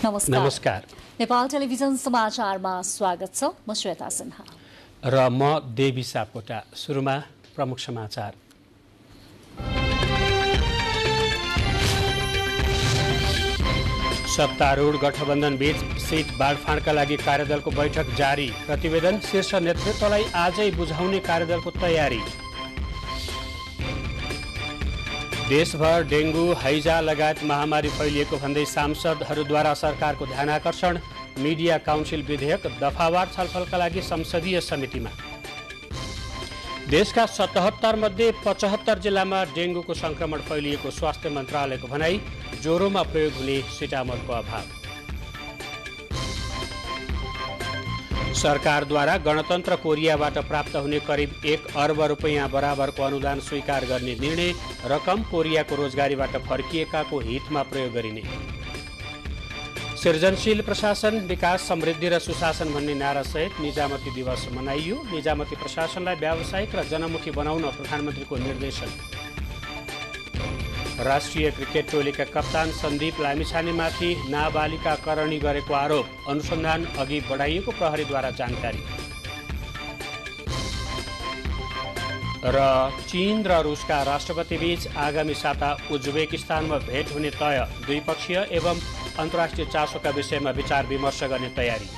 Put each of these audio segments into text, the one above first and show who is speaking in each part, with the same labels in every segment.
Speaker 1: नमस्कार।
Speaker 2: नेपाल टेलिभिजन समाचारमा स्वागत छ। म श्वेता सिन्हा
Speaker 1: र म देवी सापकोटा। सुरुमा प्रमुख समाचार। सत्तारूढ गठबन्धन बीच सीट बाँडफाँडका लागि कार्यदलको बैठक जारी। प्रतिवेदन शीर्ष नेतृत्वलाई आजै बुझाउने कार्यदलको तयारी। देशभर डेंगू हैजा लगायत महामारी फैलिएको भन्दै सांसदहरूद्वारा सरकारको ध्यानाकर्षण। मिडिया काउन्सिल विधेयक दफावार छलफलका लागि संसदीय समितिमा। देशका 77 मध्ये 75 जिल्लामा डेंगूको संक्रमण फैलिएको स्वास्थ्य मन्त्रालयको भनाई। ज्वरोमा प्रयोग हुने सिटामोलको अभाव। सरकारद्वारा गणतन्त्र कोरियाबाट प्राप्त हुने करिब 1 अर्ब रुपैयाँ बराबरको अनुदान स्वीकार गर्ने निर्णय। रकम कोरियाको रोजगारीबाट फर्किएकाको हितमा प्रयोग गरिने। सृजनशील प्रशासन, विकास, समृद्धि र सुशासन भन्ने नारासहित निजामती दिवस मनाइयो। निजामती प्रशासनलाई व्यावसायिक र जनमुखी बनाउन प्रधानमन्त्रीको निर्देशन। राष्ट्रिय क्रिकेट टोलीका कप्तान सन्दीप लामिछानेमाथि नाबालिका करणी गरेको आरोप। अनुसन्धान अघि बढाइएको प्रहरीद्वारा जानकारी। र चीन र रुसका राष्ट्रपतिबीच आगामी साता उज्बेकिस्तानमा भेट हुने तय। द्विपक्षीय एवं अन्तर्राष्ट्रिय चासोका विषयमा विचार विमर्श गर्ने तयारी।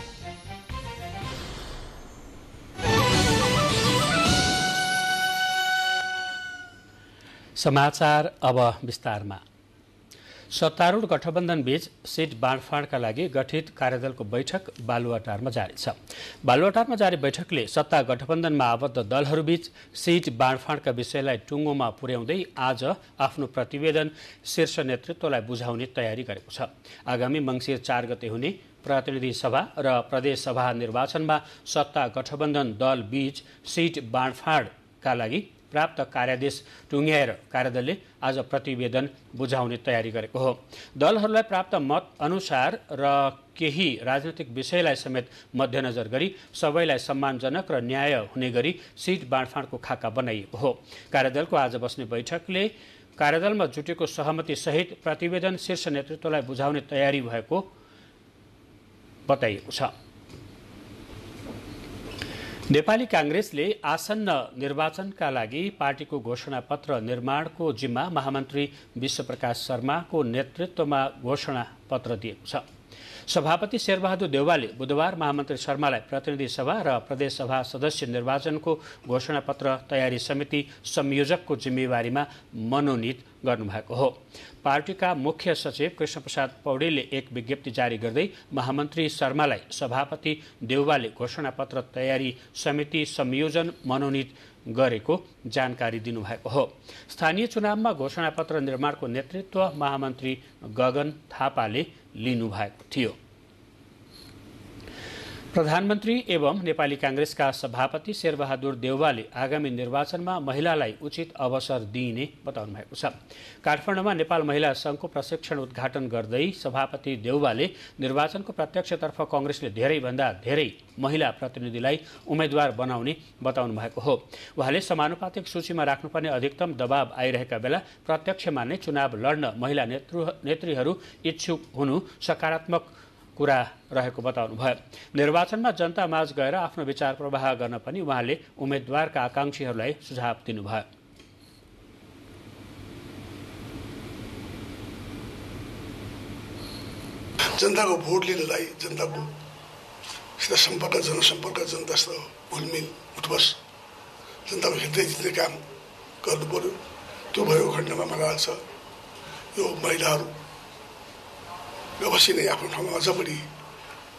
Speaker 1: समाचार अब विस्तारमा। सत्तारूढ गठबन्धन बीच सीट बाँडफाँडका लागि गठित कार्यदलको बैठक बालुवाटारमा जारी छ। बालुवाटारमा जारी बैठकले सत्ता गठबन्धनमा आबद्ध दलहरूबीच सीट बाँडफाँडका विषयलाई टुङ्गोमा पुर्याउँदै आज आफ्नो प्रतिवेदन शीर्ष नेतृत्वलाई बुझाउने तयारी गरेको छ। आगामी मङ्सिर 4 गते हुने प्रतिनिधि सभा र प्रदेश सभा निर्वाचनमा सत्ता गठबन्धन दल बीच सीट बाँडफाँडका लागि प्राप्त कार्यादेश टुङ्ग्याएर कार्यदलले आज प्रतिवेदन बुझाउने तयारी गरेको हो। दलहरूलाई प्राप्त मत अनुसार र केही राजनैतिक विषयलाई समेत मध्यनजर गरी सबैलाई सम्मानजनक र न्याय हुने गरी सीट बाँडफाँडको खाका बनाइएको हो। कार्यदलको आज बस्ने बैठकले कार्यदलमा जुटेको सहमति सहित प्रतिवेदन शीर्ष नेतृत्वलाई बुझाउने तयारी भएको बताइएको छ। नेपाली कांग्रेसले आसन्न निर्वाचनका लागि पार्टीको घोषणापत्र निर्माणको जिम्मा महामन्त्री विश्वप्रकाश शर्माको नेतृत्वमा घोषणापत्र दिएको छ। सभापति शेरबहादुर देउवाले बुधबार महामन्त्री शर्मालाई प्रतिनिधि सभा र प्रदेश सभा सदस्य निर्वाचनको घोषणापत्र तयारी समिति संयोजकको जिम्मेवारीमा मनोनित गर्नुभएको हो। पार्टीका मुख्य सचिव कृष्णप्रसाद पौडेलले एक विज्ञप्ति जारी गर्दै महामन्त्री शर्मालाई सभापति देउवाले घोषणापत्र तयारी समिति संयोजन मनोनित गरेको जानकारी दिनुभएको हो। स्थानीय चुनावमा घोषणापत्र निर्माणको नेतृत्व महामन्त्री गगन थापाले लिनुभएको थियो। प्रधानमन्त्री एवं नेपाली कांग्रेसका सभापति शेरबहादुर देउवाले आगामी निर्वाचनमा महिलालाई उचित अवसर दिइने बताउनु भएको छ। काठमाडौँमा नेपाल महिला संघको प्रशिक्षण उद्घाटन गर्दै सभापति देउवाले निर्वाचनको प्रत्यक्षतर्फ कांग्रेसले धेरैभन्दा धेरै महिला प्रतिनिधिलाई उम्मेद्वार बनाउने बताउनु भएको हो। उहाँले समानुपातिक सूचीमा राख्नुपर्ने अधिकतम दबाव आइरहेका बेला प्रत्यक्षमा नै चुनाव लड्न महिला नेत्रीहरू इच्छुक हुनु सकारात्मक कुरा रहेको बताउनु भयो। निर्वाचनमा जनता माझ गएर आफ्नो विचार प्रवाह गर्न पनि उहाँले उम्मेद्वारका आकांक्षीहरूलाई सुझाव दिनुभयो।
Speaker 3: जनताको भोट लिनलाई जनताको सम्पर्क जनसम्पर्क जनतासँग घुलमिल उठबस जनताको हृदय जित्ने काम गर्नु पर्यो। त्यो भएको खण्डमा मलाई लाग्छ यो महिलाहरू अवश्य नै आफ्नो ठाउँमा अझ बढी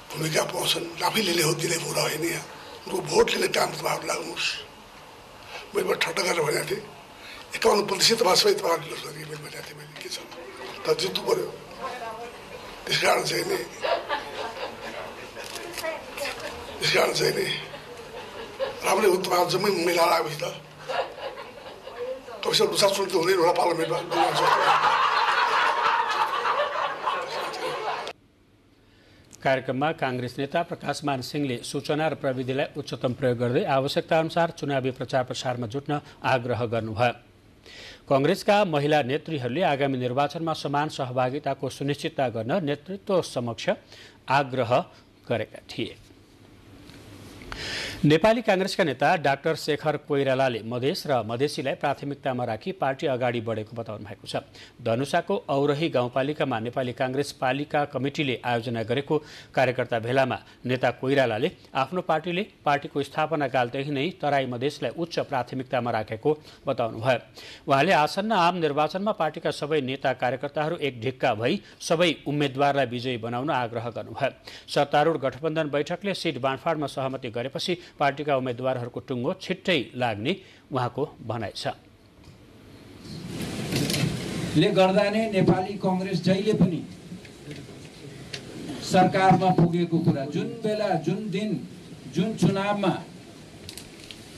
Speaker 3: भूमिका पाउँछन्। आफैले ल्याउदिने कुरा होइन, यहाँ भोट लिने काम तपाईँहरू लाग्नुहोस्। मैले ठट्टा गरेर भनेको थिएँ 51% तपाईँ सबै तपाईँहरूले गरेँ मैले भनेको थिएँ। मैले के छ तर जित्नु पऱ्यो। त्यस कारण चाहिँ नि राम्रै हो तपाईँहरू जम्मै महिला आएपछि त तपाईँसँग दुसा सुन्नु हुँदैन होला पार्लियामेन्टमा।
Speaker 1: कार्यक्रममा कांग्रेस नेता प्रकाशमान सिंहले सूचना र प्रविधिलाई उच्चतम प्रयोग गर्दै आवश्यकता अनुसार चुनावी प्रचार प्रसारमा जुट्न आग्रह गर्नुभयो। कांग्रेसका महिला नेत्रीहरूले आगामी निर्वाचनमा समान सहभागिताको सुनिश्चितता गर्न नेतृत्व समक्ष आग्रह गरेका थिए। नेपाली कांग्रेसका नेता डाक्टर शेखर कोइरालाले मधेस र मधेसीलाई प्राथमिकतामा राखी पार्टी अगाडि बढेको बताउनु भएको छ। धनुषाको औरही गाउँपालिकामा नेपाली कांग्रेस पालिका कमिटिले आयोजना गरेको कार्यकर्ता भेलामा नेता कोइरालाले आफ्नो पार्टीले पार्टीको स्थापना कालदेखि नै तराई मधेसलाई उच्च प्राथमिकतामा राखेको बताउनुभयो। उहाँले आसन्न आम निर्वाचनमा पार्टीका सबै नेता कार्यकर्ताहरू एक ढिक्का भई सबै उम्मेद्वारलाई विजयी बनाउन आग्रह गर्नुभयो। सत्तारूढ गठबन्धन बैठकले सिट बाँडफाँडमा सहमति गरेपछि पार्टीका उम्मेद्वारहरूको टुङ्गो छिट्टै लाग्ने उहाँको भनाइ छ।
Speaker 4: ले गर्दा नै नेपाली कांग्रेस जहिले पनि सरकारमा पुगेको कुरा, जुन बेला जुन दिन जुन चुनावमा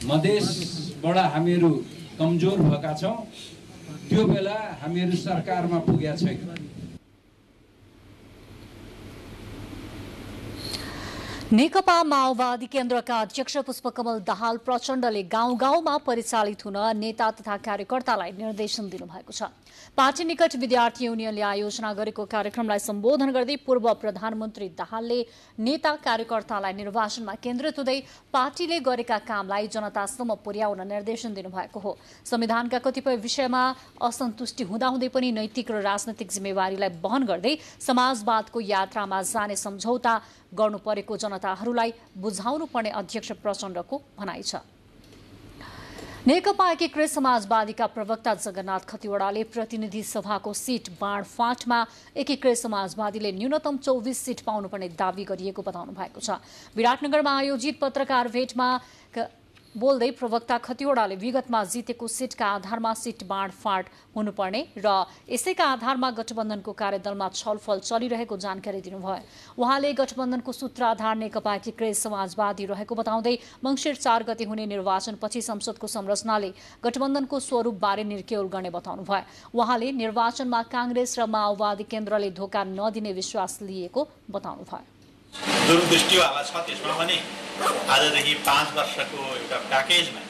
Speaker 4: मधेसबाट हामीहरू कमजोर भएका छौं त्यो बेला हामीहरू सरकारमा पुगेका छैनौं।
Speaker 2: नेकपा माओवादी केन्द्रका अध्यक्ष पुष्पकमल दाहाल प्रचण्डले गाउँ गाउँमा परिचालित हुन नेता तथा कार्यकर्तालाई निर्देशन दिनुभएको छ। पार्टी निकट विद्यार्थी युनियनले आयोजना गरेको कार्यक्रमलाई सम्बोधन गर्दै पूर्व प्रधानमन्त्री दाहालले नेता कार्यकर्तालाई निर्वाचनमा केन्द्रित हुँदै पार्टीले गरेका कामलाई जनतासम्म पुर्याउन निर्देशन दिनुभएको हो। संविधानका कतिपय विषयमा असन्तुष्टि हुँदाहुँदै पनि नैतिक र राजनैतिक जिम्मेवारीलाई वहन गर्दै समाजवादको यात्रामा जाने सम्झौता गर्नु परेको जनताहरूलाई बुझाउनु पर्ने अध्यक्ष प्रचण्डको भनाइ छ। नेकपा एकीकृत समाजवादीका प्रवक्ता जगन्नाथ खतिवड़ाले प्रतिनिधि सभाको सीट बाँडफाँटमा एकीकृत समाजवादीले न्यूनतम 24 सीट पाउनुपर्ने दावी गरिएको बताउनु भएको छ। विराटनगरमा आयोजित पत्रकार भेटमा बोल्दै प्रवक्ता खतिवड़ाले विगतमा जितेको सीटका आधारमा सीट बाँडफाँड हुनुपर्ने र यसैका आधारमा गठबन्धनको कार्यदलमा छलफल चलिरहेको जानकारी दिनुभयो। उहाँले गठबन्धनको सूत्राधार नेकपा एकीकृत समाजवादी रहेको बताउँदै मंसिर 4 गते हुने निर्वाचनपछि संसदको संरचनाले गठबन्धनको स्वरूपबारे निर्क्युल गर्ने बताउनुभयो। उहाँले निर्वाचनमा कांग्रेस र माओवादी केन्द्रले धोका नदिने विश्वास लिएको बताउनुभयो।
Speaker 5: दूरदृष्टिवाला छ त्यसमा पनि आजदेखि 5 वर्षको एउटा प्याकेजमा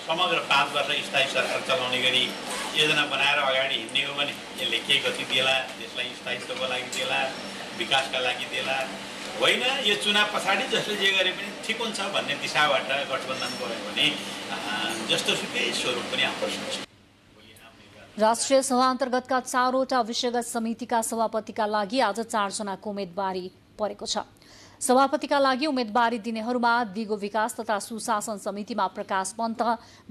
Speaker 5: समग्र 5 वर्ष स्थायी सरकार चलाउने गरी योजना बनाएर अगाडि हिँड्ने हो भने यसले के गति देला, देशलाई स्थायित्वको लागि देला, विकासका लागि देला, होइन यो चुनाव पछाडि जसले जे गरे पनि ठिक हुन्छ भन्ने दिशाबाट गठबन्धन गयो भने जस्तोसुकै स्वरूप पनि आउन सक्छ।
Speaker 2: राष्ट्रिय सभा अन्तर्गतका 4वटा विषयगत समितिका सभापतिका लागि आज 4 जनाको उम्मेदवारी परेको छ। सभापतिका लागि उम्मेदवारी दिनेहरूमा दिगो विकास तथा सुशासन समितिमा प्रकाश पन्त,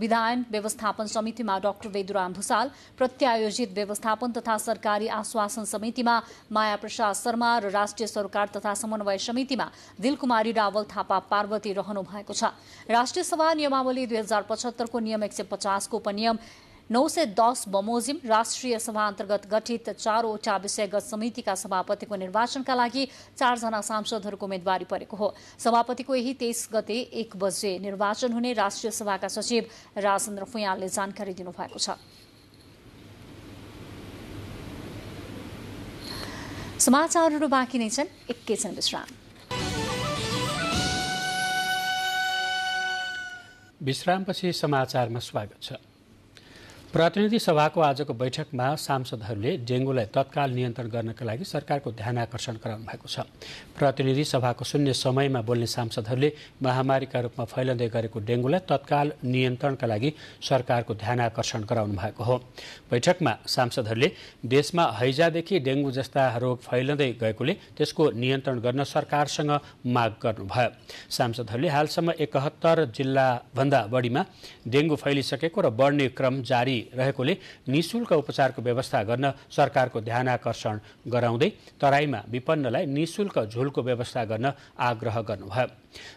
Speaker 2: विधायन व्यवस्थापन समितिमा डाक्टर वेदुराम भुसाल, प्रत्यायोजित व्यवस्थापन तथा सरकारी आश्वासन समितिमा माया प्रसाद शर्मा र राष्ट्रिय सरकार तथा समन्वय समितिमा दिलकुमारी रावल थापा पार्वती रहनु भएको छ। राष्ट्रिय सभा नियमावली 2075 को नियम 150 को उपनियम 910 बमोजिम राष्ट्रिय सभा अन्तर्गत गठित 4वटा विषयगत समितिका सभापतिको निर्वाचनका लागि 4 जना सांसदहरूको उम्मेदवारी परेको हो। सभापतिको यही 23 गते 1 बजे निर्वाचन हुने राष्ट्रिय सभाका सचिव राजेन्द्र फुयालले जानकारी दिनुभएको छ। समाचारहरू बाँकी नै छन्, एकैछिन विश्राम।
Speaker 1: विश्रामपछि समाचारमा स्वागत छ। प्रतिनिधि सभाको आजको बैठकमा सांसदहरूले डेंगूलाई तत्काल नियन्त्रण गर्नका लागि सरकारको ध्यान आकर्षण गराउनु भएको छ। प्रतिनिधि सभाको शून्य समयमा बोल्ने सांसदहरूले महामारीका रूपमा फैलिँदै गरेको डेंगूलाई तत्काल नियन्त्रणका लागि सरकारको ध्यान आकर्षण गराउनु भएको हो। बैठकमा सांसदहरूले देशमा हैजादेखि डेंगू जस्ता रोग फैलिँदै गएकोले त्यसको नियन्त्रण गर्न सरकारसँग माग गर्नुभयो। सांसदहरूले हालसम्म 71 जिल्लाभन्दा बढीमा डेंगू फैलिसकेको र बढ्ने क्रम जारी रहेकोले निःशुल्क उपचारको व्यवस्था गर्न सरकारको ध्यान आकर्षण गराउँदै तराईमा विपन्नलाई निःशुल्क झोलको व्यवस्था गर्न आग्रह गर्नुभयो।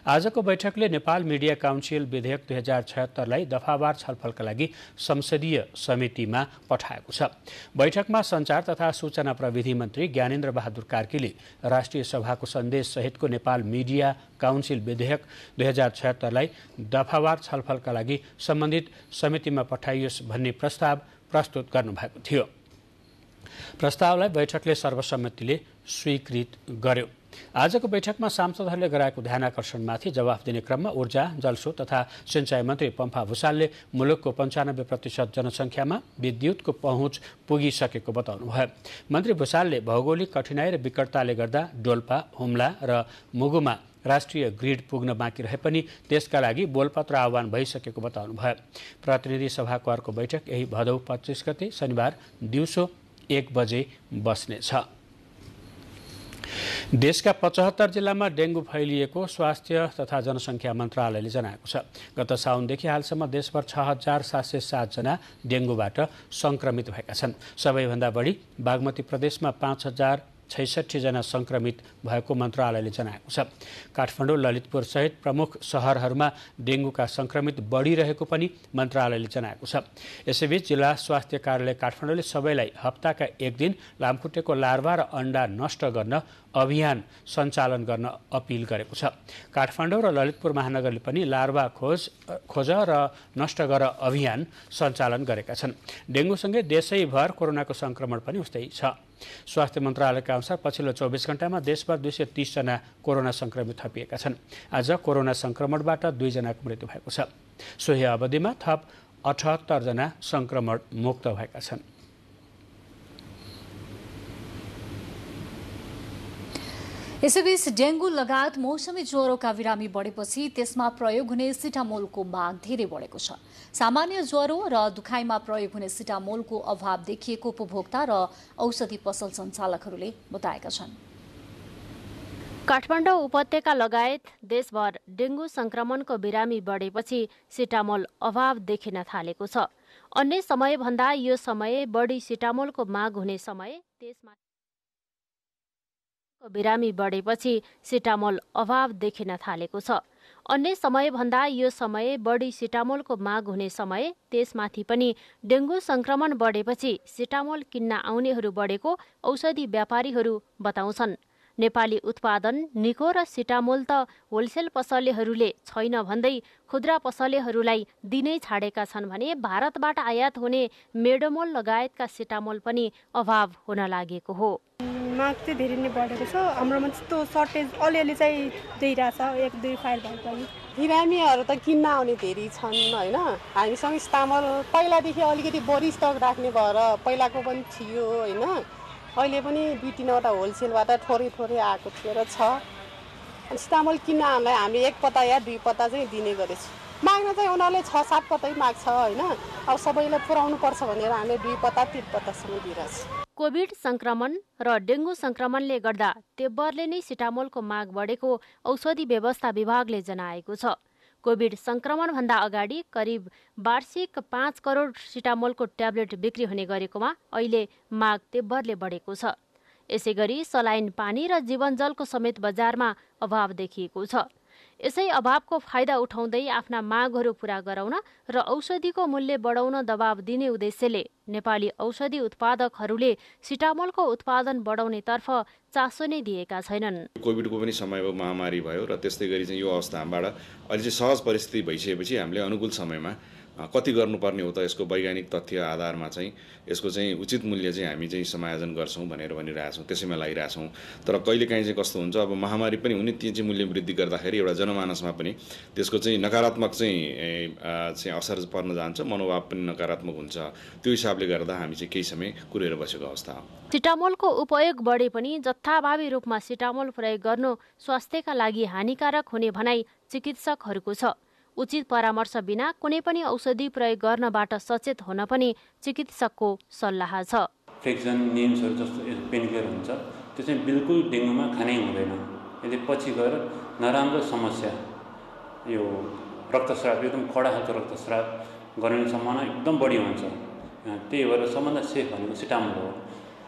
Speaker 1: आजको बैठकले नेपाल मिडिया काउन्सिल विधेयक 2076 लाई दफावार छलफलका लागि संसदीय समितिमा पठाएको छ। बैठकमा सञ्चार तथा सूचना प्रविधि मन्त्री ज्ञानेन्द्र बहादुर कार्कीले राष्ट्रिय सभाको सन्देश सहितको नेपाल मिडिया काउन्सिल विधेयक 2076 लाई दफावार छलफलका लागि सम्बन्धित समितिमा पठाइयोस् भन्ने प्रस्ताव प्रस्तुत गर्नुभएको थियो। प्रस्तावलाई बैठकले सर्वसम्मतिले स्वीकृत गर्यो। आजको बैठकमा सांसदहरूले गराएको ध्यानाकर्षणमाथि जवाफ दिने क्रममा ऊर्जा, जलस्रोत तथा सिंचाई मन्त्री पम्फा भूषालले मुलुकको 95% जनसङ्ख्यामा विद्युतको पहुँच पुगिसकेको बताउनुभयो। मन्त्री भूषालले भौगोलिक कठिनाई र विकटताले गर्दा डोल्पा, हुम्ला र मुगुमा राष्ट्रिय ग्रिड पुग्न बाँकी रहे पनि त्यसका लागि बोलपत्र आह्वान भइसकेको बताउनुभयो। प्रतिनिधि सभाको अर्को बैठक यही भदौ 25 गते शनिबार दिउँसो 1 बजे बस्नेछ। देशका 75 जिल्लामा डेङ्गु फैलिएको स्वास्थ्य तथा जनसङ्ख्या मन्त्रालयले जनाएको छ। गत साउनदेखि हालसम्म देशभर 6707 जना डेङ्गुबाट सङ्क्रमित भएका छन्। सबैभन्दा बढी बागमती प्रदेशमा 5066 जना सङ्क्रमित भएको मन्त्रालयले जनाएको छ। काठमाडौँ, ललितपुर सहित प्रमुख सहरहरूमा डेङ्गुका सङ्क्रमित बढिरहेको पनि मन्त्रालयले जनाएको छ। यसैबीच जिल्ला स्वास्थ्य कार्यालय काठमाडौँले सबैलाई हप्ताका 1 दिन लामखुट्टेको लार्भा र अण्डा नष्ट गर्न अभियान सञ्चालन गर्न अपिल गरेको छ। काठमाडौँ र ललितपुर महानगरले पनि लार्भा खोज र नष्ट गर अभियान सञ्चालन गरेका छन्। डेङ्गुसँगै देशैभर कोरोनाको सङ्क्रमण पनि उस्तै छ। स्वास्थ्य मन्त्रालयका अनुसार पछिल्लो 24 घण्टामा देशभर 230 जना कोरोना सङ्क्रमित थपिएका छन्। आज कोरोना सङ्क्रमणबाट 2 जनाको मृत्यु भएको छ। सोही अवधिमा थप 78 जना सङ्क्रमण मुक्त भएका छन्।
Speaker 2: यसैबीच डेङ्गु लगायत मौसमी ज्वरोका बिरामी बढेपछि त्यसमा प्रयोग हुने सिटामोलको माग धेरै बढेको छ। सामान्य ज्वरो र दुखाइमा प्रयोग हुने सिटामोलको अभाव देखिएको उपभोक्ता र औषधि पसल सञ्चालकहरूले बताएका छन्।
Speaker 6: काठमाडौँ उपत्यका लगायत देशभर डेङ्गु संक्रमणको बिरामी बढेपछि सिटामोल अभाव देखिन थालेको छ। अन्य समयभन्दा यो समय बढी सिटामोलको माग हुने समय, त्यसमा बिरामी बढेपछि सिटामोल अभाव देखिन थालेको छ। अन्य समयभन्दा यो समय बढी सिटामोलको माग हुने समय, त्यसमाथि पनि डेङ्गु संक्रमण बढेपछि सिटामोल किन्न आउनेहरू बढेको औषधि व्यापारीहरू बताउँछन्। नेपाली उत्पादन निको र सिटामोल त होलसेल पसलेहरूले छैन भन्दै खुद्रा पसलेहरूलाई दिनै छाडेका छन् भने भारतबाट आयात हुने मेडोमोल लगायतका सिटामोल पनि अभाव हुन लागेको हो।
Speaker 7: माग चाहिँ धेरै नै बढेको छ। हाम्रोमा त्यस्तो सर्टेज अलिअलि चाहिँ दिइरहेछ, 1-2 फाइल भए पनि।
Speaker 8: बिरामीहरू त किन्न आउने धेरै छन् होइन। हामीसँग सिटामोल पहिलादेखि अलिकति बढी स्टक राख्ने भएर पहिलाको पनि थियो होइन। अहिले पनि 2-3वटा होलसेलबाट थोरै थोरै आएको थियो र छ। सिटामोल किन्न आउनलाई हामीले 1 पत्ता या 2 पत्ता चाहिँ दिने गरेछौँ। माग्न चाहिँ उनीहरूले 6-7 पत्तै माग्छ होइन। अब सबैलाई पुर्याउनु पर्छ भनेर हामीले 2 पत्ता 3 पत्तासम्म दिइरहेछौँ।
Speaker 6: कोभिड संक्रमण र डेङ्गु संक्रमणले गर्दा तेब्बरले नै सिटामोलको माग बढेको औषधि व्यवस्था विभागले जनाएको छ। कोभिड संक्रमणभन्दा अगाडि करिब वार्षिक 5 करोड सिटामोलको ट्याब्लेट बिक्री हुने गरेकोमा अहिले माग तेब्बरले बढेको छ। यसैगरी सलाइन पानी र जीवनजलको समेत बजारमा अभाव देखिएको छ। यसै अभावको फाइदा उठाउँदै आफ्ना मागहरू पूरा गराउन र औषधिको मूल्य बढाउन दबाव दिने उद्देश्यले नेपाली औषधि उत्पादकहरूले सिटामोलको उत्पादन बढाउनेतर्फ चासो नै दिएका छैनन्।
Speaker 9: कोभिडको पनि समयको महामारी भयो र त्यस्तै गरी चाहिँ यो अवस्थाबाट अहिले चाहिँ सहज परिस्थिति भइसकेपछि हामीले अनुकूल समयमा कति गर्नुपर्ने हो त यसको वैज्ञानिक तथ्य आधारमा चाहिँ यसको चाहिँ उचित मूल्य चाहिँ हामी चाहिँ समायोजन गर्छौँ भनेर भनिरहेछौँ, त्यसैमा लागिरहेछौँ। तर कहिलेकाहीँ चाहिँ कस्तो हुन्छ, अब महामारी पनि हुने त्यो चाहिँ मूल्य वृद्धि गर्दाखेरि एउटा जनमानसमा पनि त्यसको चाहिँ नकारात्मक चाहिँ असर पर्न जान्छ, मनोभाव पनि नकारात्मक हुन्छ। त्यो हिसाबले गर्दा हामी चाहिँ केही समय कुरेर बसेको अवस्था हो।
Speaker 6: सिटामोलको उपयोग बढे पनि जथाभावी रूपमा सिटामोल प्रयोग गर्नु स्वास्थ्यका लागि हानिकारक हुने भनाइ चिकित्सकहरूको छ। उचित परामर्श बिना कुनै पनि औषधि प्रयोग गर्नबाट सचेत हुन पनि चिकित्सकको सल्लाह छ।
Speaker 10: फ्लेक्सन निम्सहरू जस्तो पेनकिलर हुन्छ त्यो चाहिँ बिल्कुल डेङ्गुमा खानै हुँदैन। यदि पछि गएर नराम्रो समस्या, यो रक्तस्राव एकदम कडा खालको रक्तस्राव गर्ने सम्भावना एकदम बढी हुन्छ। त्यही भएर सबभन्दा सेफ भनेको सिटामोल हो।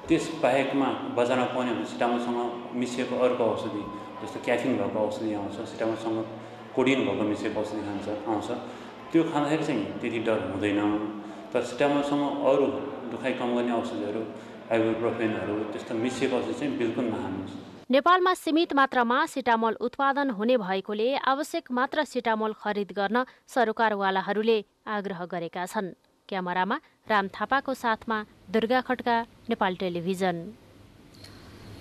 Speaker 10: त्यस बाहेकमा बजारमा पाउने सिटामोलसँग मिसिएको अर्को औषधि जस्तो क्याफिन भएको औषधि आउँछ, सिटामोलसँग कोडिन भएको मिसिएको औषधि आउँछ, त्यो खाँदाखेरि चाहिँ त्यति डर हुँदैन। तर सिटामोलसँग अरू दुखाइ कम गर्ने औषधिहरू, आइबुप्रोफेनहरू त्यस्तो मिसिएको औषधि चाहिँ बिल्कुल नखानुहोस्।
Speaker 6: नेपालमा सीमित मात्रामा सिटामोल उत्पादन हुने भएकोले आवश्यक मात्र सिटामोल खरिद गर्न सरकारवालाहरूले आग्रह गरेका छन्। क्यामेरामा राम थापाको साथमा दुर्गा खड्का, नेपाल टेलिभिजन।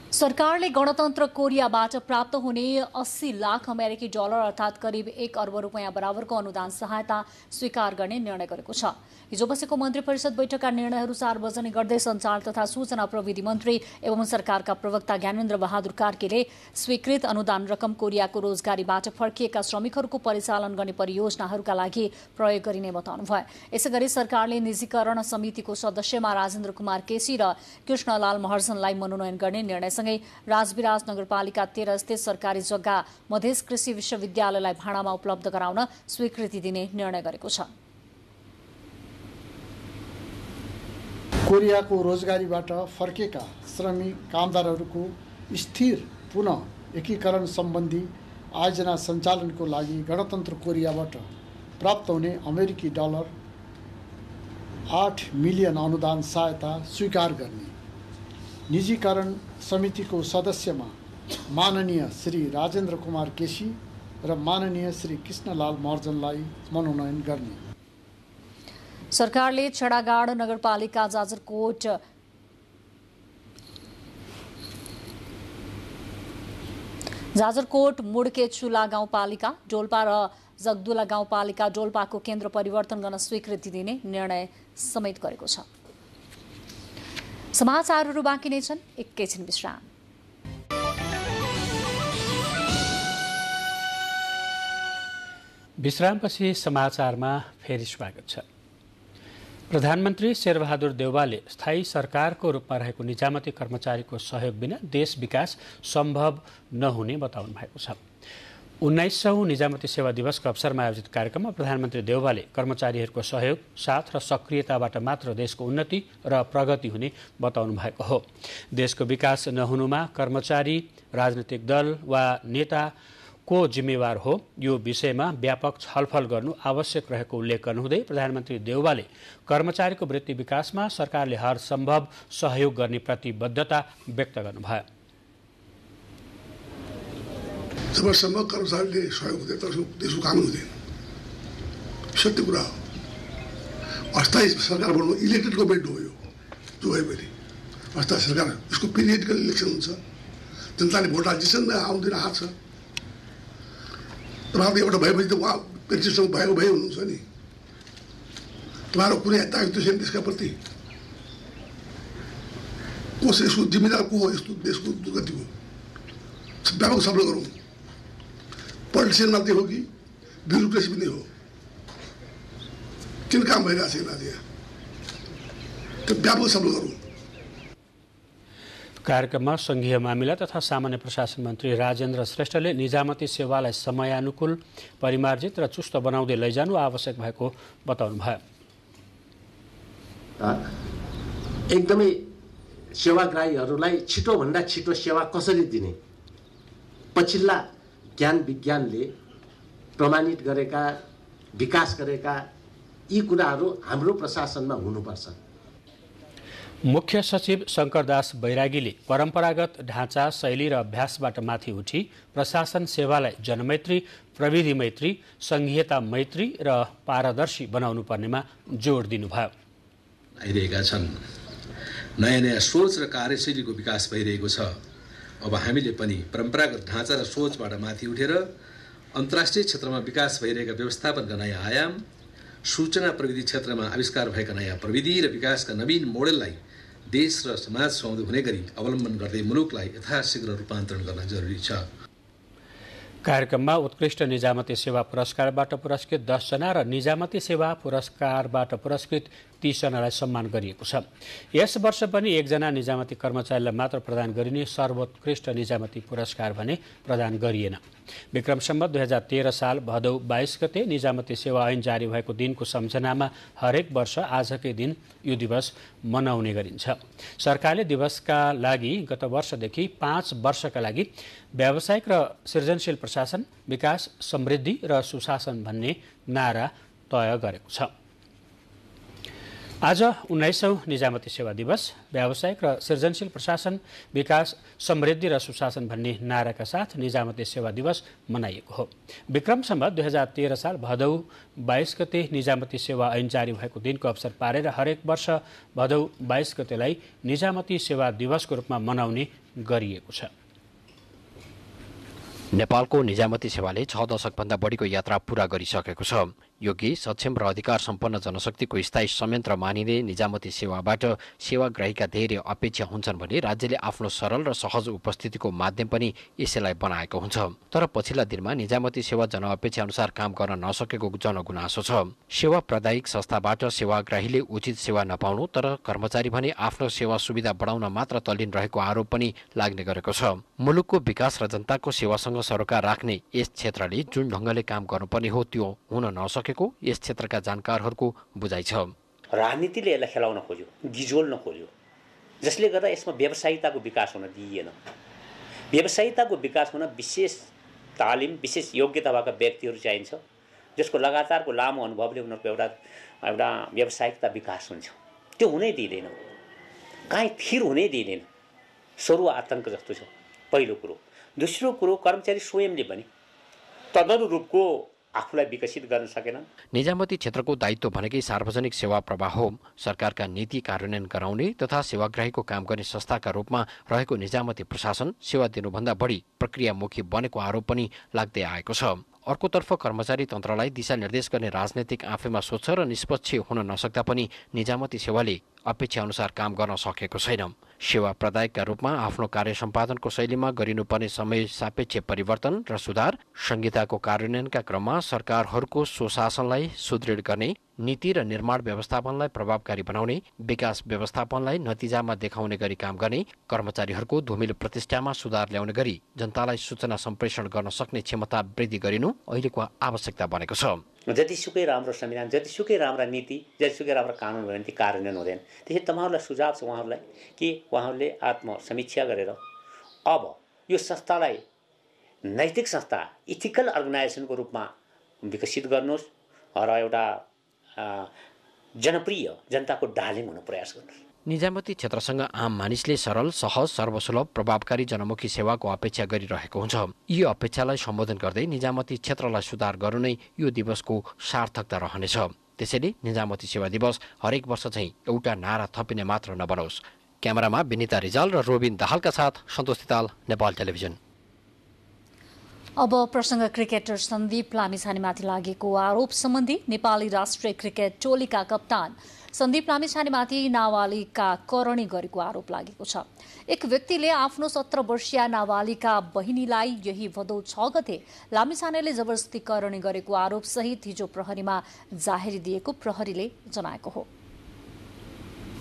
Speaker 2: सरकारले गणतन्त्र कोरियाबाट प्राप्त हुने 80 लाख अमेरिकी डलर अर्थात् करिब 1 अर्ब रुपियाँ बराबरको अनुदान सहायता स्वीकार गर्ने निर्णय गरेको छ। हिजो बसेको मन्त्री परिषद बैठकका निर्णयहरू सार्वजनिक गर्दै सञ्चार तथा सूचना प्रविधि मन्त्री एवं सरकारका प्रवक्ता ज्ञानेन्द्र बहादुर कार्कीले स्वीकृत अनुदान रकम कोरियाको रोजगारीबाट फर्किएका श्रमिकहरूको परिचालन गर्ने परियोजनाहरूका लागि प्रयोग गरिने बताउनुभयो। यसैगरी सरकारले निजीकरण समितिको सदस्यमा राजेन्द्र कुमार केसी र कृष्णलाल महर्जनलाई मनोनयन गर्ने निर्णयसँगै राजविराज नगरपालिका 13 स्थित सरकारी जग्गा मधेस कृषि विश्वविद्यालयलाई भाडामा उपलब्ध गराउन स्वीकृति दिने निर्णय गरेको छ।
Speaker 11: कोरियाको रोजगारीबाट फर्केका श्रमिक कामदारहरूको स्थिर पुनः एकीकरण सम्बन्धी आयोजना सञ्चालनको लागि गणतन्त्र कोरियाबाट प्राप्त हुने अमेरिकी डलर 8 मिलियन अनुदान सहायता स्वीकार गर्ने निजीकरण समितिको सदस्यमा माननीय श्री राजेन्द्र कुमार केसी र माननीय श्री कृष्णलाल महर्जनलाई मनोनयन गर्ने।
Speaker 2: सरकारले छेडागाड नगरपालिका जाजरकोट मुडकेचुला गाउँपालिका डोल्पा र जगदुला गाउँपालिका डोल्पाको केन्द्र परिवर्तन गर्न स्वीकृति दिने निर्णय समेत गरेको छ। समाचारहरू बाँकी नै छन्, एकैछिन विश्राम।
Speaker 1: विश्रामपछि समाचारमा फेरि स्वागत छ। प्रधानमन्त्री शेरबहादुर देउवाले स्थायी सरकारको रूपमा रहेको निजामती कर्मचारीको सहयोग बिना देश विकास सम्भव नहुने बताउनु भएको छ। 19औं निजामती सेवा दिवसको अवसरमा आयोजित कार्यक्रममा प्रधानमन्त्री देउवाले कर्मचारीहरूको सहयोग, साथ र सक्रियताबाट मात्र देशको उन्नति र प्रगति हुने बताउनु भएको हो। देशको विकास नहुनुमा कर्मचारी, राजनीतिक दल वा नेता को जिम्मेवार हो, यो विषयमा व्यापक छलफल गर्नु आवश्यक रहेको उल्लेख गर्नुहुँदै प्रधानमन्त्री देउवाले कर्मचारीको वृत्ति विकासमा सरकारले हर सम्भव सहयोग गर्ने प्रतिबद्धता व्यक्त गर्नुभयो।
Speaker 3: जबसम्म कर्मचारीले सहयोग हुँदैन तबसम्म देशको काम हुँदैन, सत्य कुरा हो। अस्थायी सरकार बन्नु इलेक्टेड गभर्मेन्ट हो, यो जो भए पनि अस्थायी सरकार, यसको पिरियडिकल इलेक्सन हुन्छ, जनताले भोट हाल्छन्, आउँदैन हाल्छ। तपाईँहरू एउटा भएपछि त उहाँ पेन्सनसँग भएको भए हुनुहुन्छ नि, तपाईँहरू कुनै दायित्व छैन त्यसका प्रति। कसो यसको जिम्मेदार को हो, यस्तो देशको दुर्गतिको व्यापक सफल गरौँ। पोलिटिसियन मात्रै हो कि ब्युरोक्रेसी पनि हो, किन काम भइरहेको छैन आज यहाँ, त्यो व्यापक सफल गरौँ।
Speaker 1: कार्यक्रममा संघीय मामिला तथा सामान्य प्रशासन मन्त्री राजेन्द्र श्रेष्ठले निजामती सेवालाई समयानुकूल, परिमार्जित र चुस्त बनाउँदै लैजानु आवश्यक भएको बताउनुभयो।
Speaker 12: एकदमै सेवाग्राहीहरूलाई छिटोभन्दा छिटो सेवा कसरी दिने, पछिल्ला ज्ञान विज्ञानले प्रमाणित गरेका, विकास गरेका यी कुराहरू हाम्रो प्रशासनमा हुनुपर्छ।
Speaker 1: मुख्य सचिव शंकरदास बैरागीले परम्परागत ढाँचा, शैली र अभ्यासबाट माथि उठी प्रशासन सेवालाई जनमैत्री, प्रविधि मैत्री, संघीयता मैत्री र पारदर्शी बनाउनु पर्नेमा जोड दिनुभयो।
Speaker 13: आइरहेका छन्, नयाँ नयाँ सोच र कार्यशैलीको विकास भइरहेको छ। अब हामीले पनि परम्परागत ढाँचा र सोचबाट माथि उठेर अन्तर्राष्ट्रिय क्षेत्रमा विकास भइरहेका व्यवस्थापनका नयाँ आयाम, सूचना प्रविधि क्षेत्रमा आविष्कार भएका नयाँ प्रविधि र विकासका नवीन मोडेललाई देश र समाज सुहाउँदो हुने गरी अवलम्बन गर्दै मुलुकलाई यथाशीघ्र रूपान्तरण गर्न जरुरी छ।
Speaker 1: कार्यक्रममा उत्कृष्ट निजामती सेवा पुरस्कारबाट पुरस्कृत 10 जना र निजामती सेवा पुरस्कारबाट पुरस्कृत 30 जनालाई सम्मान गरिएको छ। यस वर्ष पनि 1 जना निजामती कर्मचारीलाई मात्र प्रदान गरिने सर्वोत्कृष्ट निजामती पुरस्कार भने प्रदान गरिएन। विक्रम सम्वत 2013 साल भदौ 22 गते निजामती सेवा ऐन जारी भएको दिनको सम्झनामा हरेक वर्ष आजकै दिन यो दिवस मनाउने गरिन्छ। सरकारले दिवसका लागि गत वर्षदेखि 5 वर्षका लागि व्यावसायिक र सृजनशील प्रशासन, विकास, समृद्धि र सुशासन भन्ने नारा तय गरेको छ। आज 19औं निजामती सेवा दिवस व्यावसायिक र सृजनशील प्रशासन विकास समृद्धि र सुशासन भन्ने नाराका साथ निजामती सेवा दिवस मनाइएको हो। विक्रम सम्वत 2013 साल भदौ 22 गते निजामती सेवा ऐन जारी भएको दिनको अवसर पारेर हरेक वर्ष भदौ 22 गतेलाई निजामती सेवा दिवसको रूपमा मनाउने गरिएको छ।
Speaker 14: नेपालको निजामती सेवाले 6 दशकभन्दा बढीको यात्रा पूरा गरिसकेको छ। योगी सक्षम र अधिकार सम्पन्न जनशक्तिको स्थायी संयन्त्र मानिने निजामती सेवाबाट सेवाग्राहीका धेरै अपेक्षा हुन्छन् भने राज्यले आफ्नो सरल र सहज उपस्थितिको माध्यम पनि यसैलाई बनाएको हुन्छ। तर पछिल्ला दिनमा निजामती सेवा जनअपेक्षा अनुसार काम गर्न नसकेको जनगुनासो छ। सेवा प्रदायिक संस्थाबाट सेवाग्राहीले उचित सेवा नपाउनु तर कर्मचारी भने आफ्नो सेवा सुविधा बढाउन मात्र तल्लीन रहेको आरोप पनि लाग्ने गरेको छ। मुलुकको विकास र जनताको सेवासँग सरोकार राख्ने यस क्षेत्रले जुन ढङ्गले काम गर्नुपर्ने हो त्यो हुन नसकेको यस क्षेत्रका जानकारहरूको बुझाइ छ।
Speaker 15: राजनीतिले यसलाई खेलाउन खोज्यो, गिजोल्न खोज्यो, जसले गर्दा यसमा व्यावसायिकताको विकास हुन दिइएन। व्यावसायिकताको विकास हुन विशेष तालिम, विशेष योग्यता भएका व्यक्तिहरू चाहिन्छ, जसको लगातारको लामो अनुभवले उनीहरूको एउटा व्यावसायिकता विकास हुन्छ। त्यो हुनै दिँदैन, काहीँ थिर हुनै दिँदैन। सरुवा आतङ्क जस्तो छ पहिलो कुरो। दोस्रो कुरो, कर्मचारी स्वयंले पनि तदनुरूपको आफूलाई विकसित गर्न सकेनन्।
Speaker 14: निजामती क्षेत्रको दायित्व भनेकै सार्वजनिक सेवा प्रवाह हो। सरकारका नीति कार्यान्वयन गराउने तथा सेवाग्राहीको काम गर्ने संस्थाका रूपमा रहेको निजामती प्रशासन सेवा दिनुभन्दा बढी प्रक्रियामुखी बनेको आरोप पनि लाग्दै आएको छ। अर्कोतर्फ कर्मचारी तन्त्रलाई दिशानिर्देश गर्ने राजनैतिक आफैमा स्वच्छ र निष्पक्ष हुन नसक्दा पनि निजामती सेवाले अपेक्षा अनुसार काम गर्न सकेको छैन। सेवा प्रदायकका रूपमा आफ्नो कार्य सम्पादनको शैलीमा गरिनुपर्ने समय सापेक्ष परिवर्तन र सुधार, संहिताको कार्यान्वयनका क्रममा सरकारहरूको सुशासनलाई सुदृढ गर्ने, नीति र निर्माण व्यवस्थापनलाई प्रभावकारी बनाउने, विकास व्यवस्थापनलाई नतिजामा देखाउने गरी काम गर्ने, कर्मचारीहरूको धुमिलो प्रतिष्ठामा सुधार ल्याउने गरी जनतालाई सूचना सम्प्रेषण गर्न सक्ने क्षमता वृद्धि गरिनु अहिलेको आवश्यकता बनेको छ।
Speaker 15: जतिसुकै राम्रो संविधान, जतिसुकै राम्रा नीति, जतिसुकै राम्रो कानुन भयो भने ती कार्यान्वयन हुँदैन। त्यसैले तपाईँहरूलाई सुझाव छ उहाँहरूलाई कि उहाँहरूले आत्मसमीक्षा गरेर अब यो संस्थालाई नैतिक संस्था, इथिकल अर्गनाइजेसनको रूपमा विकसित गर्नुहोस् र एउटा जनप्रिय जनताको डालिम हुन प्रयास गर्नुहोस्।
Speaker 14: निजामती क्षेत्रसँग आम मानिसले सरल, सहज, सर्वसुलभ, प्रभावकारी जनमुखी सेवाको अपेक्षा गरिरहेको हुन्छ। यी अपेक्षालाई सम्बोधन गर्दै निजामती क्षेत्रलाई सुधार गर्नु नै यो दिवसको सार्थकता रहनेछ। त्यसैले निजामती सेवा दिवस हरेक वर्ष चाहिँ एउटा नारा थपिने मात्र नबनोस्। क्यामेरामा विनिता रिजाल र रोबिन दाहालका साथ सन्तोष तिताल, नेपाल टेलिभिजन।
Speaker 2: अब प्रसङ्ग क्रिकेटर सन्दीप लामिछानेमाथि लागेको आरोप सम्बन्धी नेपाली राष्ट्रिय क्रिकेट टोलीका कप्तान सन्दीप लामिछानेमाथि नाबालिगका करणी गरेको आरोप लागेको छ। एक व्यक्तिले आफ्नो 17 वर्षीय नाबालिगका बहिनीलाई यही भदौ 6 गते लामिछानेले जबरजस्ती करणी गरेको आरोप सहित हिजो प्रहरीमा जाहेरी दिएको प्रहरीले जनाएको हो।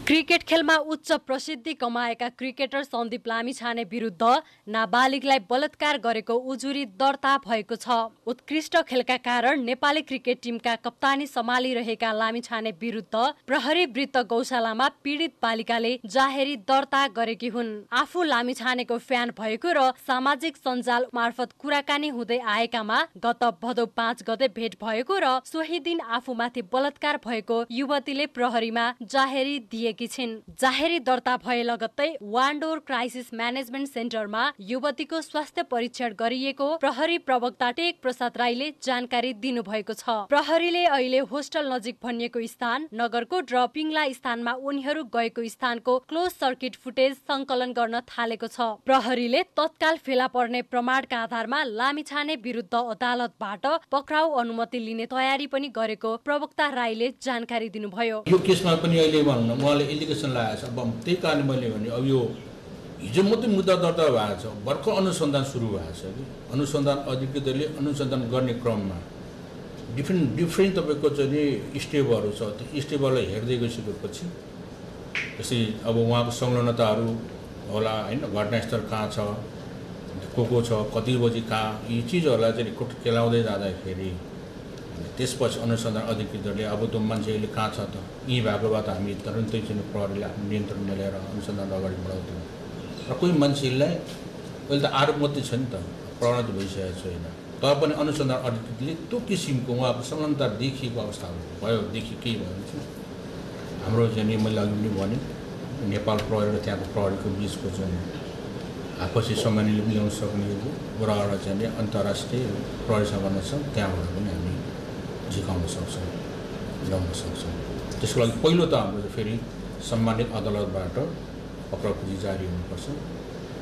Speaker 16: क्रिकेट खेलमा उच्च प्रसिद्धि कमाएका क्रिकेटर सन्दीप लामिछाने विरुद्ध नाबालिगलाई बलात्कार गरेको उजुरी दर्ता भएको छ। उत्कृष्ट खेलका कारण नेपाली क्रिकेट टिमका कप्तानी सम्हालिरहेका लामिछाने विरुद्ध प्रहरी वृत्त गौशालामा पीडित बालिकाले जाहेरी दर्ता गरेकी हुन्। आफू लामिछानेको फ्यान भएको र सामाजिक सञ्जाल मार्फत कुराकानी हुँदै आएकामा गत भदौ 5 गते भेट भएको र सोही दिन आफूमाथि बलात्कार भएको युवतीले प्रहरीमा जाहेरी दिए जाहेरी दर्ता भए लगत्तै वान्डोर क्राइसिस म्यानेजमेन्ट सेन्टरमा युवतीको स्वास्थ्य परीक्षण गरिएको प्रहरी प्रवक्ता टेक प्रसाद राईले जानकारी दिनुभएको छ। प्रहरीले अहिले होस्टल नजिक भनिएको स्थान, नगरकोट र पिङला स्थानमा उनीहरू गएको स्थानको क्लोज सर्किट फुटेज संकलन गर्न थालेको छ। प्रहरीले तत्काल फेला पर्ने प्रमाणका आधारमा लामिछाने विरुद्ध अदालतबाट पक्राउ अनुमति लिने तयारी पनि गरेको प्रवक्ता राईले जानकारी दिनुभयो।
Speaker 17: यो केसमा पनि अहिले एलिगेसन लागेको छ। अब त्यही कारणले मैले भने अब यो हिजो मात्रै मुद्दा दर्ता भएको छ, भर्खर अनुसन्धान सुरु भएको छ कि अनुसन्धान अधिकृतले अनुसन्धान गर्ने क्रममा डिफ्रेन्ट तपाईँको चाहिँ स्टेपहरू छ। त्यो स्टेपहरूलाई हेर्दै गइसकेपछि जस्तै अब उहाँको संलग्नताहरू होला होइन, घटनास्थल कहाँ छ, को छ, कति बजी कहाँ, यी चिजहरूलाई चाहिँ केलाउँदै जाँदाखेरि त्यसपछि अनुसन्धान अधिकृतहरूले अब त्यो मान्छेले कहाँ छ त, यहीँ भएको भए त हामी तुरन्तै चाहिँ प्रहरीले आफ्नो नियन्त्रणमा ल्याएर अनुसन्धान अगाडि बढाउँथ्यौँ। र कोही मान्छेलाई अहिले त आरोप मात्रै छ नि त, प्रहरी त भइसकेको छैन। तर पनि अनुसन्धान अधिकृतले त्यो किसिमको उहाँको संलग्नता देखिएको अवस्था भयो, केही भयो भने हाम्रो चाहिँ मैले अघि पनि भने नेपाल प्रहरी र त्यहाँको प्रहरीको बिचको चाहिँ आपसी समन्वय मिलाउन सक्ने कुराबाट चाहिँ अन्तर्राष्ट्रिय प्रहरी सम्बन्ध छ, त्यहाँबाट पनि हामी झिकाउन सक्छौँ, ल्याउन सक्छौँ। त्यसको लागि पहिलो त हाम्रो फेरि सम्मानित अदालतबाट पक्राउपुर्जी जारी हुनुपर्छ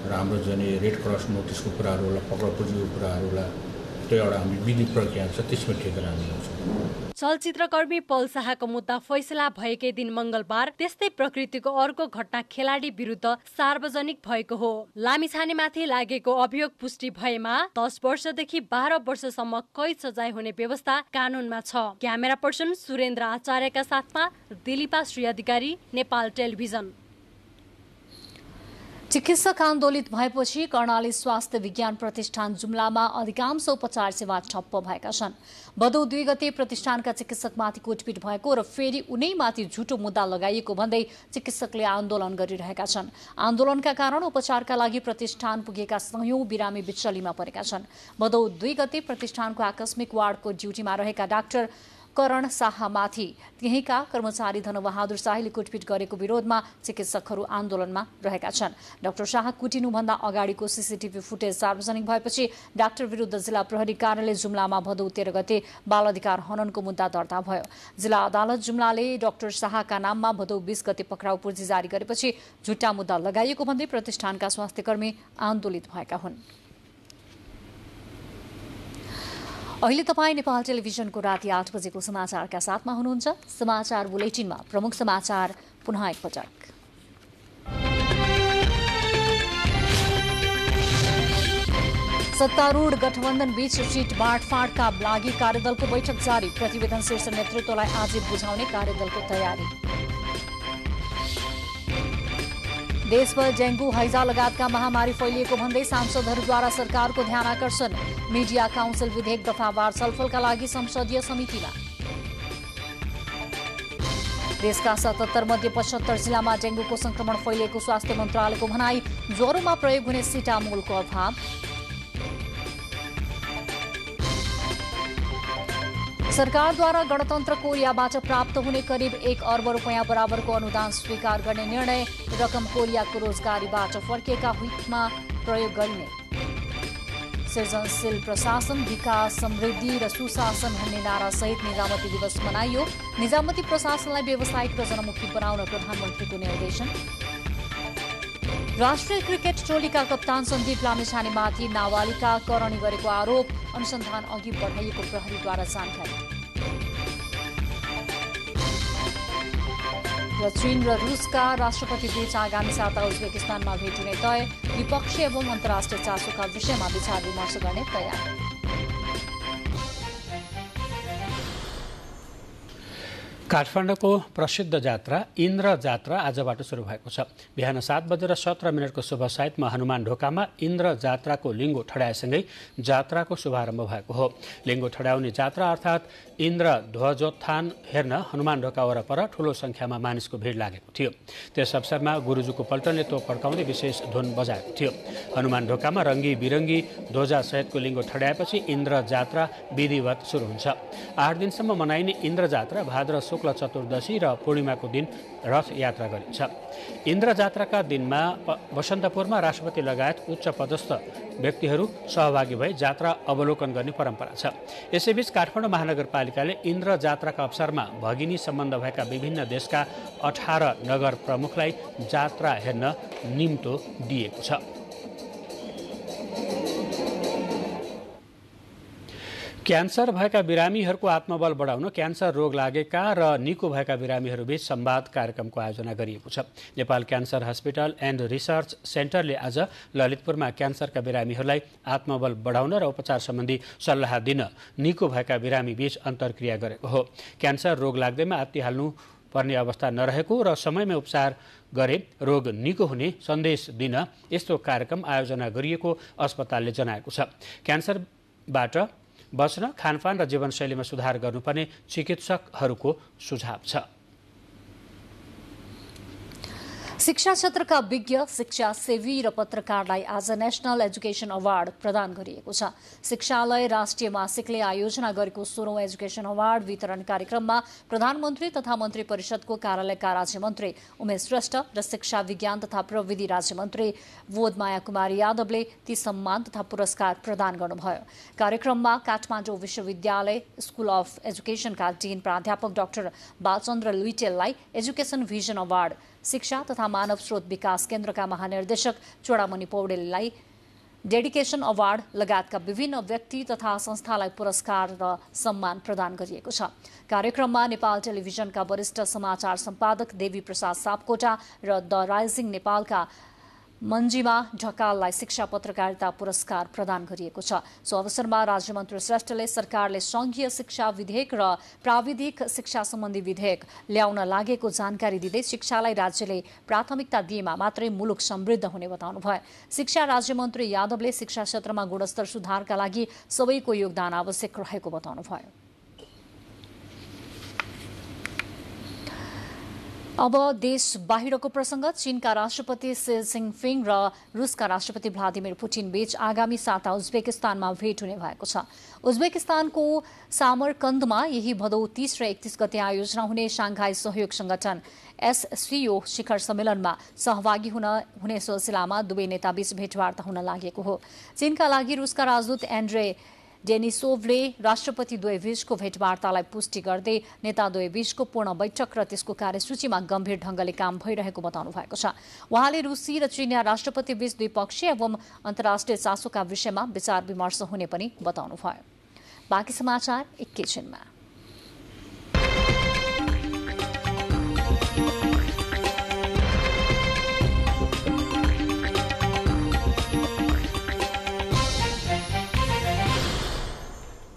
Speaker 17: र हाम्रो चाहिँ रेड क्रस नोटिसको कुराहरू होला, पक्राउपुर्जीको कुराहरूलाई त्यो एउटा हामी विधि प्रक्रिया छ, त्यसमा टेकेर हामी ल्याउँछौँ।
Speaker 16: चलचित्रकर्मी पल शाहको मुद्दा फैसला भएकै दिन मंगलबार त्यस्तै प्रकृतिको अर्को घटना खेलाडी विरुद्ध सार्वजनिक भएको हो। लामिछानेमाथि लागेको अभियोग पुष्टि भएमा 10 वर्षदेखि 12 वर्षसम्म कैद सजाय हुने व्यवस्था कानूनमा छ। क्यामेरा पर्सन सुरेन्द्र आचार्यका साथमा दिलीपा श्री अधिकारी, नेपाल टेलिभिजन।
Speaker 2: चिकित्सक आन्दोलित भएपछि कर्णाली स्वास्थ्य विज्ञान प्रतिष्ठान जुम्लामा अधिकांश उपचार सेवा ठप्प भएका छन्। भदौ 2 गते प्रतिष्ठानका चिकित्सकमाथि कुटपिट भएको र फेरि उनैमाथि झुटो मुद्दा लगाइएको भन्दै चिकित्सकले आन्दोलन गरिरहेका छन्। आन्दोलनका कारण उपचारका लागि प्रतिष्ठान पुगेका सयौं बिरामी बिचलीमा परेका छन्। भदौ 2 गते प्रतिष्ठानको आकस्मिक वार्डको ड्युटीमा रहेका डाक्टर करण शाहमाथि त्यहीका कर्मचारी धनबहादुर शाहीले कुटपिट गरेको विरोधमा चिकित्सकहरू आन्दोलनमा रहेका छन्। डाक्टर शाह कुटिनुभन्दा अगाडिको सीसीटीभी फुटेज सार्वजनिक भएपछि डाक्टर विरुद्ध जिल्ला प्रहरी कार्यालय जुम्लामा भदौ 13 गते बाल अधिकार हननको मुद्दा दर्ता भयो। जिल्ला अदालत जुम्लाले डाक्टर शाहका नाममा भदौ 20 गते पक्राउ पूर्जी जारी गरेपछि झुट्टा मुद्दा लगाइएको भन्दै प्रतिष्ठानका स्वास्थ्यकर्मी आन्दोलित भएका हुन्। अहिले तपाईँ नेपाल टेलिभिजनको राति 8 बजेको समाचारका साथमा हुनुहुन्छ। समाचार बुलेटिनमा प्रमुख समाचार पुनः एकपटक। सत्तारूढ़ गठबन्धन बीच सीट बाँडफाँडका लागि कार्यदलको बैठक जारी। प्रतिवेदन शीर्ष नेतृत्वलाई आज बुझाउने कार्यदलको तयारी। देशभर डेंगू, हैजा लगायतका महामारी फैलिएको भन्दै सांसदहरूद्वारा सरकारको ध्यान आकर्षण। मिडिया काउन्सिल विधेयक दफावार छलफलका लागि संसदीय समितिमा। देशका 77 मध्ये 75 जिल्लामा डेंगूको संक्रमण फैलिएको स्वास्थ्य मन्त्रालयको भनाई। ज्वरोमा प्रयोग हुने सिटामोलको अभाव। सरकारद्वारा गणतन्त्र कोरियाबाट प्राप्त हुने करिब 1 अर्ब रुपियाँ बराबरको अनुदान स्वीकार गर्ने निर्णय। रकम कोरियाको रोजगारीबाट फर्किएका हितमा प्रयोग गरिने। सृजनशील प्रशासन, विकास, समृद्धि र सुशासन भन्ने नारासहित निजामती दिवस मनाइयो। निजामती प्रशासनलाई व्यावसायिक र जनमुखी बनाउन प्रधानमन्त्रीको निर्देशन। राष्ट्रिय क्रिकेट टोलीका कप्तान सन्दीप लामिछानेमाथि नाबालिका करणी गरेको आरोप। अनुसन्धान अघि बढाइएको प्रहरीद्वारा जानकारी। र चीन र रूसका राष्ट्रपति बीच आगामी साता उज्बेकिस्तानमा भेट हुने तय। द्विपक्षीय एवं अन्तर्राष्ट्रिय चासोका विषयमा विचार विमर्श गर्ने तयारी।
Speaker 1: काठमाडौँको प्रसिद्ध जात्रा इन्द्र जात्रा आजबाट सुरु भएको छ। बिहान 7:17 शुभ साइतमा हनुमान ढोकामा इन्द्र जात्राको लिङ्गो ठड्याएसँगै जात्राको शुभारम्भ भएको हो। लिङ्गो ठड्याउने जात्रा अर्थात् इन्द्र ध्वजोत्थान हेर्न हनुमान ढोका वरपर ठूलो संख्यामा मानिसको भिड लागेको थियो। त्यस अवसरमा गुरुजुको पल्टनले तोप पड्काउँदै विशेष धुन बजाएको थियो। हनुमान ढोकामा रङ्गी बिरङ्गी ध्वजा सहितको लिङ्गो ठड्याएपछि इन्द्र जात्रा विधिवत सुरु हुन्छ। 8 दिनसम्म मनाइने इन्द्र जात्रा भाद्र शुक्ल चतुर्दशी र पूर्णिमाको दिन रथ यात्रा गरिन्छ। इन्द्र जात्राका दिनमा बसन्तपुरमा राष्ट्रपति लगायत उच्च पदस्थ व्यक्तिहरू सहभागी भई जात्रा अवलोकन गर्ने परम्परा छ। यसैबीच काठमाडौँ महानगरपालिकाले इन्द्र जात्राका अवसरमा भगिनी सम्बन्ध भएका विभिन्न देशका 18 नगर प्रमुखलाई जात्रा हेर्न निम्तो दिएको छ। क्यान्सर भएका बिरामीहरूको आत्मबल बढाउन क्यान्सर रोग लागेका र निको भएका बिरामीहरूबीच संवाद कार्यक्रमको आयोजना गरिएको छ। Nepal cancer hospital and research सेन्टरले आज ललितपुरमा क्यान्सरका बिरामीहरूलाई आत्मबल बढाउन र उपचार सम्बन्धी सल्लाह दिन निको भएका बिरामीबीच अन्तर्क्रिया गरेको हो। क्यान्सर रोग लाग्दैमा आत्तिहाल्नु पर्ने अवस्था नरहेको र समयमै उपचार गरे रोग निको हुने सन्देश दिन यस्तो कार्यक्रम आयोजना गरिएको अस्पतालले जनाएको छ। क्यान्सरबाट बच्न खानपान र जीवनशैलीमा सुधार गर्नुपर्ने चिकित्सकहरूको सुझाव छ।
Speaker 2: शिक्षा क्षेत्रका विज्ञ, शिक्षा सेवी र पत्रकारलाई आज नेशनल एजुकेसन अवार्ड प्रदान गरिएको छ। शिक्षालय राष्ट्रिय मासिकले आयोजना गरेको 16औं एजुकेसन अवार्ड वितरण कार्यक्रममा प्रधानमन्त्री तथा मन्त्री परिषदको कार्यालयका राज्यमन्त्री उमेश श्रेष्ठ र शिक्षा विज्ञान तथा प्रविधि राज्यमन्त्री बोधमाया कुमारी यादवले ती सम्मान तथा पुरस्कार प्रदान गर्नुभयो। कार्यक्रममा काठमाडौँ विश्वविद्यालय स्कुल अफ एजुकेसनका डिन प्राध्यापक डाक्टर बालचन्द्र लुइटेललाई एजुकेसन भिजन अवार्ड, शिक्षा तथा मानव स्रोत विकास केन्द्रका महानिर्देशक चोडामणि पौडेललाई डेडिकेसन अवार्ड लगायतका विभिन्न व्यक्ति तथा संस्थालाई पुरस्कार र सम्मान प्रदान गरिएको छ। कार्यक्रममा नेपाल टेलिभिजनका वरिष्ठ समाचार सम्पादक देवी प्रसाद सापकोटा र द राइजिङ नेपालका मन्जिमा ढकाललाई शिक्षा पत्रकारिता पुरस्कार प्रदान गरिएको छ। सो अवसरमा राज्यमन्त्री श्रेष्ठले सरकारले संघीय शिक्षा विधेयक र प्राविधिक शिक्षा सम्बन्धी विधेयक ल्याउन लागेको जानकारी दिँदै शिक्षालाई राज्यले प्राथमिकता दिएमा मात्रै मुलुक समृद्ध हुने बताउनुभयो। शिक्षा राज्यमन्त्री यादवले शिक्षा क्षेत्रमा गुणस्तर सुधारका लागि सबैको योगदान आवश्यक रहेको बताउनुभयो। अब देश बाहिरको प्रसंग। चीनका राष्ट्रपति सी जिनपिङ र रुसका राष्ट्रपति भ्लादिमिर पुटिन बीच आगामी साता उज्बेकिस्तानमा भेट हुने भएको छ। उज्बेकिस्तानको सामरकन्दमा यही भदौ 30 र 31 गते आयोजना हुने शांघाई सहयोग संगठन SCO शिखर सम्मेलनमा सहभागी हुने सिलसिलामा दुवै नेताबीच भेटवार्ता हुन लागेको हो। चीनका लागि रुसका राजदूत एन्ड्रे डेनिसोभले राष्ट्रपति द्वयबीचको भेटवार्तालाई पुष्टि गर्दै नेता द्वयबीचको पूर्ण बैठक र त्यसको कार्यसूचीमा गम्भीर ढंगले काम भइरहेको बताउनु भएको छ। उहाँले रुसी र चीनिया राष्ट्रपति बीच द्विपक्षीय एवं अन्तर्राष्ट्रिय चासोका विषयमा विचार विमर्श हुने पनि बताउनुभयो। बाँकी समाचार एकैछिनमा।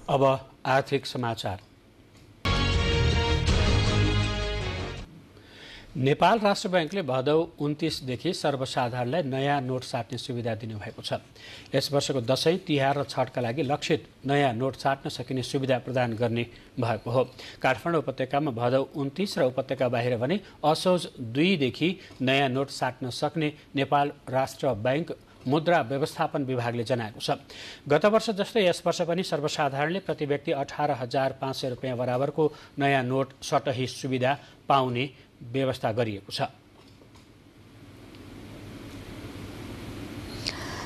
Speaker 1: अब आर्थिक समाचार। नेपाल राष्ट्र बैंकले भदौ 29 देखि सर्वसाधारणलाई नयाँ नोट साट्ने सुविधा दिने भएको छ। यस वर्षको दशैं, तिहार र छठका लागि लक्षित नयाँ नोट साट्न सकिने सुविधा प्रदान गर्ने भएको हो। काठमाडौँ उपत्यकामा भदौ 29 र उपत्यका बाहिर भने असोज 2 देखि नयाँ नोट साट्न सक्ने नेपाल राष्ट्र बैंक मुद्रा व्यवस्थापन विभागले जनाएको छ। गत वर्ष जस्तै यस वर्ष पनि सर्वसाधारणले प्रति व्यक्ति 18,500 रुपियाँ बराबरको नयाँ नोट सटही सुविधा पाउने व्यवस्था गरिएको छ।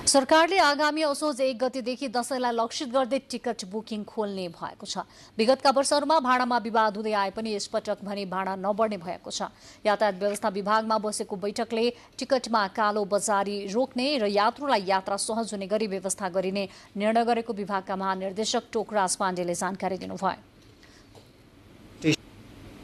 Speaker 2: सरकारले आगामी असोज 1 गतेदेखि दशैंलाई लक्षित गर्दै टिकट बुकिङ खोल्ने भएको छ। विगतका वर्षहरूमा भाडामा विवाद हुँदै आए पनि यसपटक भने भाडा नबढ्ने भएको छ। यातायात व्यवस्था विभागमा बसेको बैठकले टिकटमा कालो बजारी रोक्ने र यात्रुलाई यात्रा सहज हुने गरी व्यवस्था गरिने निर्णय गरेको विभागका महानिर्देशक टोकराज पाण्डेले जानकारी दिनुभयो।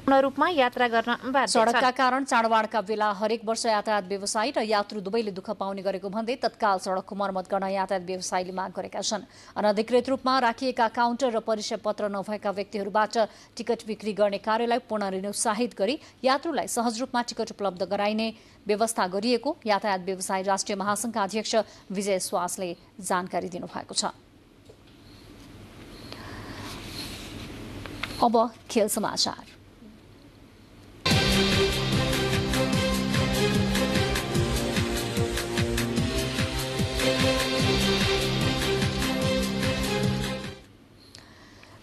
Speaker 18: रूपमा यात्रा गर्न
Speaker 2: सडकका कारण चाडबाडका बेला हरेक वर्ष यातायात व्यवसायी र यात्रु दुवैले दुःख पाउने गरेको भन्दै तत्काल सडकको मर्मत गर्न यातायात व्यवसायीले माग गरेका छन्। अनधिकृत रूपमा राखिएका काउन्टर र परिचय पत्र नभएका व्यक्तिहरूबाट टिकट बिक्री गर्ने कार्यलाई पुनः निरुत्साहित गरी यात्रुलाई सहज रूपमा टिकट उपलब्ध गराइने व्यवस्था गरिएको यातायात व्यवसायी राष्ट्रिय महासंघका अध्यक्ष विजय स्वासले जानकारी दिनुभएको छ। अब खेल समाचार।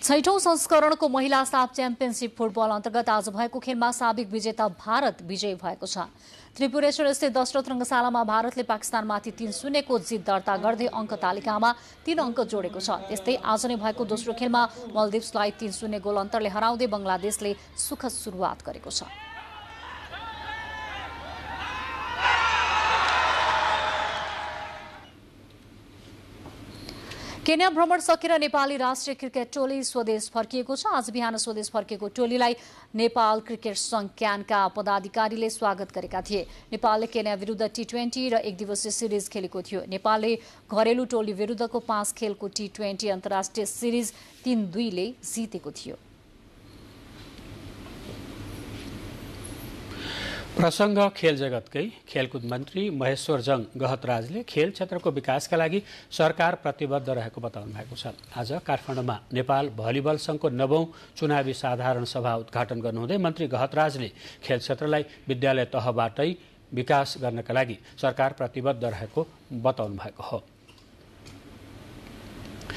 Speaker 2: छैठौं संस्करणको महिला साफ च्याम्पियनशिप फुटबल अन्तर्गत आज भएको खेलमा साबिक विजेता भारत विजयी भएको छ। त्रिपुरेश्वर स्थित दशरथ रङ्गशालामा भारतले पाकिस्तानमाथि 3-0 को जित दर्ता गर्दै अङ्क तालिकामा 3 अङ्क जोडेको छ। त्यस्तै आज नै भएको दोस्रो खेलमा मल्दिप्सलाई 3-0 गोल अन्तरले हराउँदै बङ्गलादेशले सुखद सुरुवात गरेको छ। केन्या भ्रमण सकेर नेपाली राष्ट्रिय क्रिकेट टोली स्वदेश फर्किएको छ। आज बिहान स्वदेश फर्किएको टोलीलाई नेपाल क्रिकेट संघ क्यानका पदाधिकारीले स्वागत गरेका थिए। नेपालले केन्या विरुद्ध T20 र 1 दिवसीय सिरिज खेलेको थियो। नेपालले घरेलु टोली विरुद्धको 5 खेलको T20 अन्तर्राष्ट्रिय सिरिज 3-2 ले जितेको थियो।
Speaker 1: प्रसंग खेल जगतकै खेलकुद मन्त्री महेश्वर जङ गहतराजले खेल क्षेत्रको विकासका लागि सरकार प्रतिबद्ध रहेको बताउनु भएको छ। आज काठमाडौँमा नेपाल भलिबल संघको 9औं चुनावी साधारण सभा उद्घाटन गर्नुहुँदै मन्त्री गहतराजले खेल क्षेत्रलाई विद्यालय तहबाटै विकास गर्नका लागि सरकार प्रतिबद्ध रहेको बताउनु भएको हो।